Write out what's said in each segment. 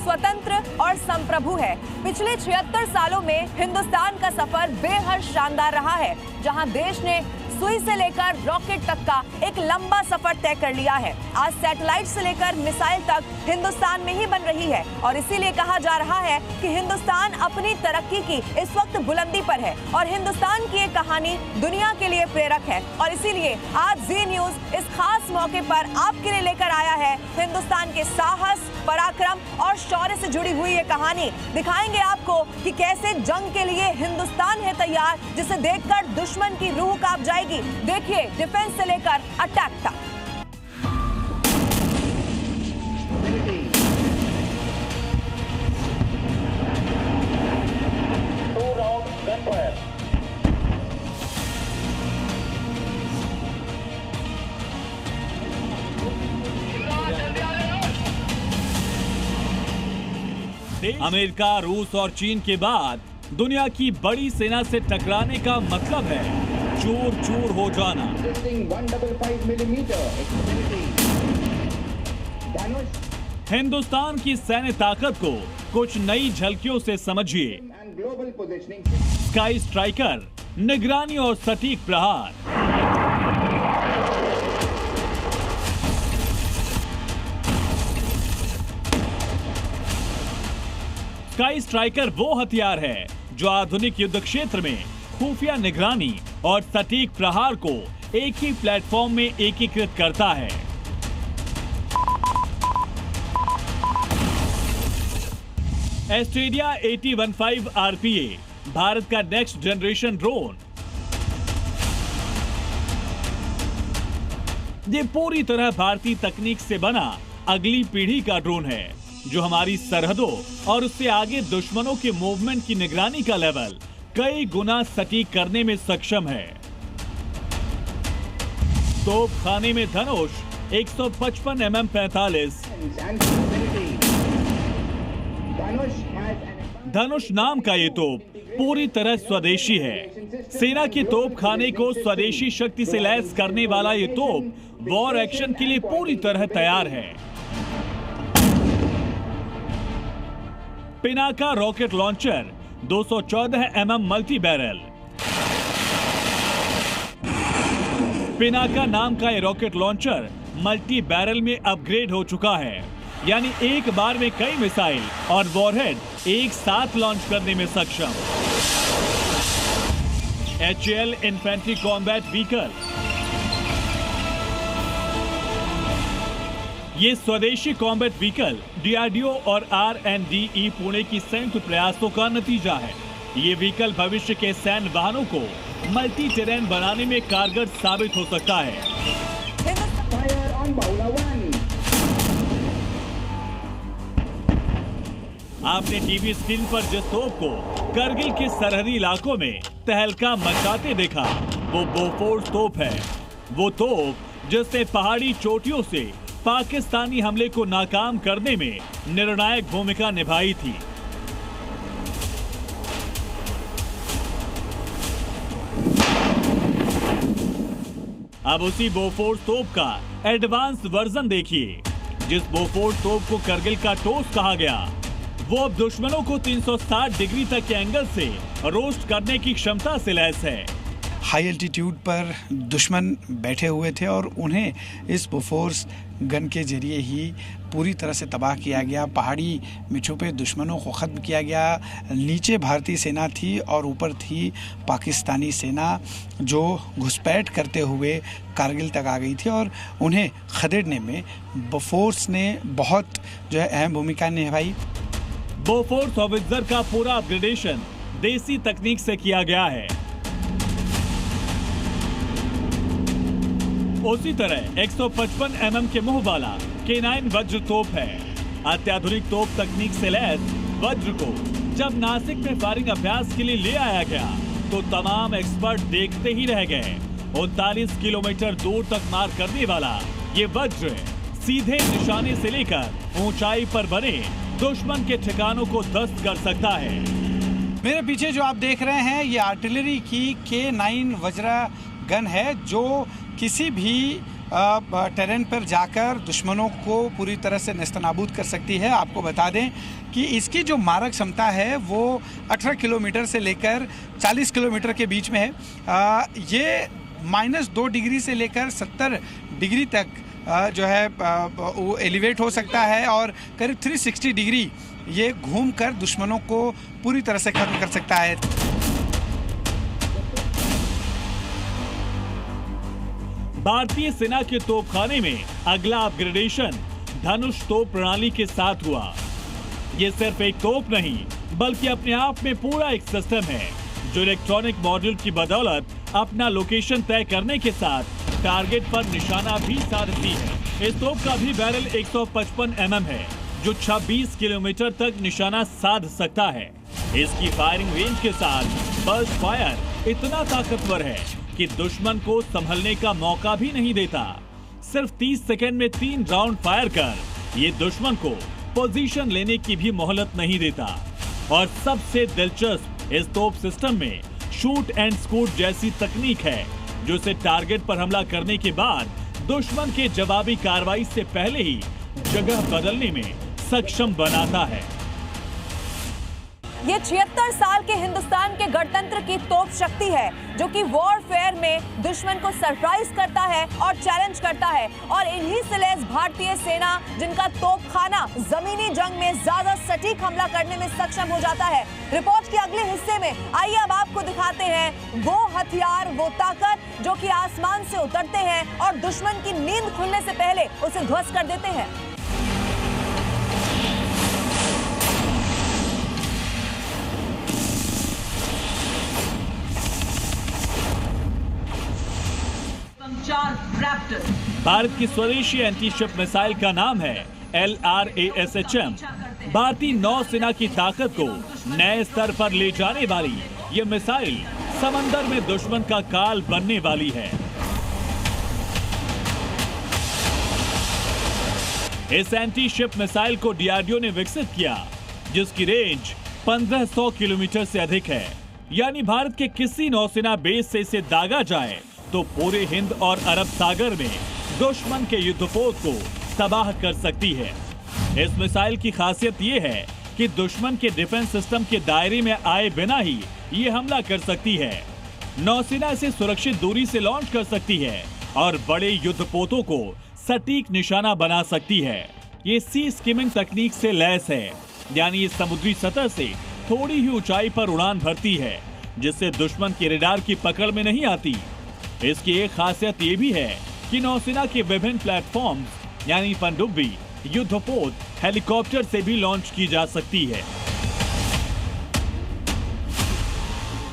स्वतंत्र और संप्रभु है। पिछले 76 सालों में हिंदुस्तान का सफर बेहद शानदार रहा है, जहां देश ने सुई से लेकर रॉकेट तक का एक लंबा सफर तय कर लिया है। आज सैटेलाइट से लेकर मिसाइल तक हिंदुस्तान में ही बन रही है और इसीलिए कहा जा रहा है कि हिंदुस्तान अपनी तरक्की की इस वक्त बुलंदी पर है और हिंदुस्तान की ये कहानी दुनिया के लिए प्रेरक है। और इसीलिए आज जी न्यूज इस खास मौके पर आपके लिए लेकर आया है हिंदुस्तान के साहस, पराक्रम और शौर्य से जुड़ी हुई ये कहानी। दिखाएंगे आपको कि कैसे जंग के लिए हिंदुस्तान है तैयार, जिसे देखकर दुश्मन की रूह कांप जाएगी। देखिए डिफेंस से लेकर अटैक तक। अमेरिका, रूस और चीन के बाद दुनिया की बड़ी सेना से टकराने का मतलब है चूर चूर हो जाना। हिंदुस्तान की सैन्य ताकत को कुछ नई झलकियों से समझिए। स्काई स्ट्राइकर, निगरानी और सटीक प्रहार। स्काई स्ट्राइकर वो हथियार है जो आधुनिक युद्ध क्षेत्र में खुफिया निगरानी और सटीक प्रहार को एक ही प्लेटफॉर्म में एकीकृत करता है। एस्ट्रेलिया 8015 आरपीए, भारत का नेक्स्ट जनरेशन ड्रोन। ये पूरी तरह भारतीय तकनीक से बना अगली पीढ़ी का ड्रोन है जो हमारी सरहदों और उससे आगे दुश्मनों के मूवमेंट की निगरानी का लेवल कई गुना सटीक करने में सक्षम है। तोपखाने में धनुष 155 mm 45। धनुष नाम का ये तोप पूरी तरह स्वदेशी है। सेना के तोपखाने को स्वदेशी शक्ति से लैस करने वाला ये तोप वॉर एक्शन के लिए पूरी तरह तैयार है। Pinaka rocket launcher 214 mm multi barrel. Pinaka नाम का ये रॉकेट लॉन्चर मल्टी बैरल में अपग्रेड हो चुका है, यानी एक बार में कई मिसाइल और वॉरहेड एक साथ लॉन्च करने में सक्षम। HAL infantry combat vehicle. ये स्वदेशी कॉम्बैट व्हीकल DRDO और RNDE पुणे की संयुक्त प्रयासों का नतीजा है। ये व्हीकल भविष्य के सैन्य वाहनों को मल्टी टेरेन बनाने में कारगर साबित हो सकता है। आपने टीवी स्क्रीन पर जिस तोप को करगिल के सरहदी इलाकों में तहलका मचाते देखा, वो बोफोर्स तोप है। वो तोप जिसने पहाड़ी चोटियों से पाकिस्तानी हमले को नाकाम करने में निर्णायक भूमिका निभाई थी। अब उसी बोफोर्स तोप का एडवांस वर्जन देखिए। जिस बोफोर्स तोप को करगिल का टोस कहा गया, वो अब दुश्मनों को 360 डिग्री तक के एंगल से रोस्ट करने की क्षमता से लैस है। हाई एल्टीट्यूड पर दुश्मन बैठे हुए थे और उन्हें इस बोफोर्स गन के जरिए ही पूरी तरह से तबाह किया गया। पहाड़ी में छुपे दुश्मनों को ख़त्म किया गया। नीचे भारतीय सेना थी और ऊपर थी पाकिस्तानी सेना, जो घुसपैठ करते हुए कारगिल तक आ गई थी और उन्हें खदेड़ने में बोफोर्स ने बहुत जो है अहम भूमिका निभाई। बोफोर्स ऑफिसर का पूरा अपग्रेडेशन देसी तकनीक से किया गया है। उसी तरह 155 mm के मुंह वाला K9 वज्र तोप है। अत्याधुनिक तोप तकनीक से लैस वज्र को जब नासिक में फायरिंग अभ्यास के लिए ले आया गया तो तमाम एक्सपर्ट देखते ही रह गए। 39 किलोमीटर दूर तक मार करने वाला ये वज्र सीधे निशाने से लेकर ऊंचाई पर बने दुश्मन के ठिकानों को ध्वस्त कर सकता है। मेरे पीछे जो आप देख रहे हैं ये आर्टिलरी की K9 वज्रा गन है, जो किसी भी टेरेन पर जाकर दुश्मनों को पूरी तरह से नेस्तनाबूद कर सकती है। आपको बता दें कि इसकी जो मारक क्षमता है वो 18 किलोमीटर से लेकर 40 किलोमीटर के बीच में है। ये -2 डिग्री से लेकर 70 डिग्री तक जो है वो एलिवेट हो सकता है और करीब 360 डिग्री ये घूमकर दुश्मनों को पूरी तरह से खत्म कर सकता है। भारतीय सेना के तोपखाने में अगला अपग्रेडेशन धनुष तोप प्रणाली के साथ हुआ। ये सिर्फ एक तोप नहीं बल्कि अपने आप में पूरा एक सिस्टम है जो इलेक्ट्रॉनिक मॉड्यूल की बदौलत अपना लोकेशन तय करने के साथ टारगेट पर निशाना भी साधती है। इस तोप का भी बैरल 155 mm है जो 26 किलोमीटर तक निशाना साध सकता है। इसकी फायरिंग रेंज के साथ बर्स्ट फायर इतना ताकतवर है कि दुश्मन को संभलने का मौका भी नहीं देता। सिर्फ 30 सेकंड में 3 राउंड फायर कर ये दुश्मन को पोजीशन लेने की भी मोहलत नहीं देता। और सबसे दिलचस्प इस तोप सिस्टम में शूट एंड स्कूट जैसी तकनीक है जो इसे टारगेट पर हमला करने के बाद दुश्मन के जवाबी कार्रवाई से पहले ही जगह बदलने में सक्षम बनाता है। ये 76 साल के हिंदुस्तान के गणतंत्र की तोप शक्ति है जो कि वॉरफेयर में दुश्मन को सरप्राइज करता है और चैलेंज करता है। और इन्हीं से लैस भारतीय सेना जिनका तोपखाना जमीनी जंग में ज्यादा सटीक हमला करने में सक्षम हो जाता है। रिपोर्ट के अगले हिस्से में आइए अब आपको दिखाते हैं वो हथियार, वो ताकत जो कि आसमान से उतरते हैं और दुश्मन की नींद खुलने से पहले उसे ध्वस्त कर देते हैं। भारत की स्वदेशी एंटी शिप मिसाइल का नाम है LRASHM। भारतीय नौसेना की ताकत को नए स्तर पर ले जाने वाली ये मिसाइल समंदर में दुश्मन का काल बनने वाली है। इस एंटी शिप मिसाइल को DRDO ने विकसित किया जिसकी रेंज 1500 किलोमीटर से अधिक है। यानी भारत के किसी नौसेना बेस से इसे दागा जाए तो पूरे हिंद और अरब सागर में दुश्मन के युद्धपोत को तबाह कर सकती है। इस मिसाइल की खासियत ये है कि दुश्मन के डिफेंस सिस्टम के दायरे में आए बिना ही ये हमला कर सकती है। नौसेना इसे सुरक्षित दूरी से लॉन्च कर सकती है और बड़े युद्धपोतों को सटीक निशाना बना सकती है। ये सी स्किमिंग तकनीक से लैस है, यानी ये समुद्री सतह से थोड़ी ही ऊंचाई पर उड़ान भरती है जिससे दुश्मन के रेडार की पकड़ में नहीं आती। इसकी एक खासियत ये भी है कि नौसेना के विभिन्न प्लेटफॉर्म्स यानी पनडुब्बी, युद्धपोत, हेलीकॉप्टर से भी लॉन्च की जा सकती है।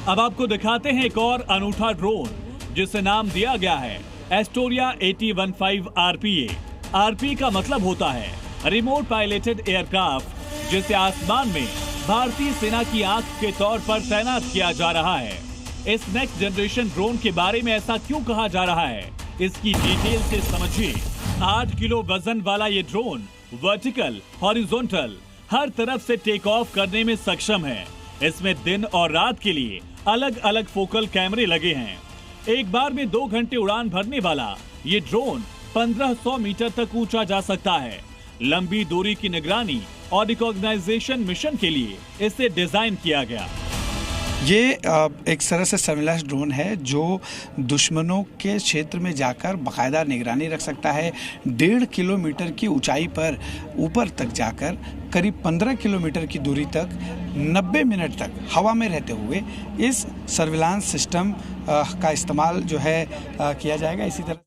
अब आपको दिखाते हैं एक और अनूठा ड्रोन जिसे नाम दिया गया है एस्टोरिया 8015 RPA। RPA का मतलब होता है रिमोट पायलटेड एयरक्राफ्ट, जिसे आसमान में भारतीय सेना की आंख के तौर पर तैनात किया जा रहा है। इस नेक्स्ट जनरेशन ड्रोन के बारे में ऐसा क्यों कहा जा रहा है, इसकी डिटेल से समझिए। 8 किलो वजन वाला ये ड्रोन वर्टिकल, हॉरिजॉन्टल हर तरफ से टेक ऑफ करने में सक्षम है। इसमें दिन और रात के लिए अलग अलग फोकल कैमरे लगे हैं। एक बार में 2 घंटे उड़ान भरने वाला ये ड्रोन 1500 मीटर तक ऊंचा जा सकता है। लंबी दूरी की निगरानी और रिकॉग्नाइजेशन मिशन के लिए इसे डिजाइन किया गया। ये एक तरह से सर्विलांस ड्रोन है जो दुश्मनों के क्षेत्र में जाकर बाकायदा निगरानी रख सकता है। 1.5 किलोमीटर की ऊंचाई पर ऊपर तक जाकर करीब 15 किलोमीटर की दूरी तक 90 मिनट तक हवा में रहते हुए इस सर्विलांस सिस्टम का इस्तेमाल जो है किया जाएगा। इसी तरह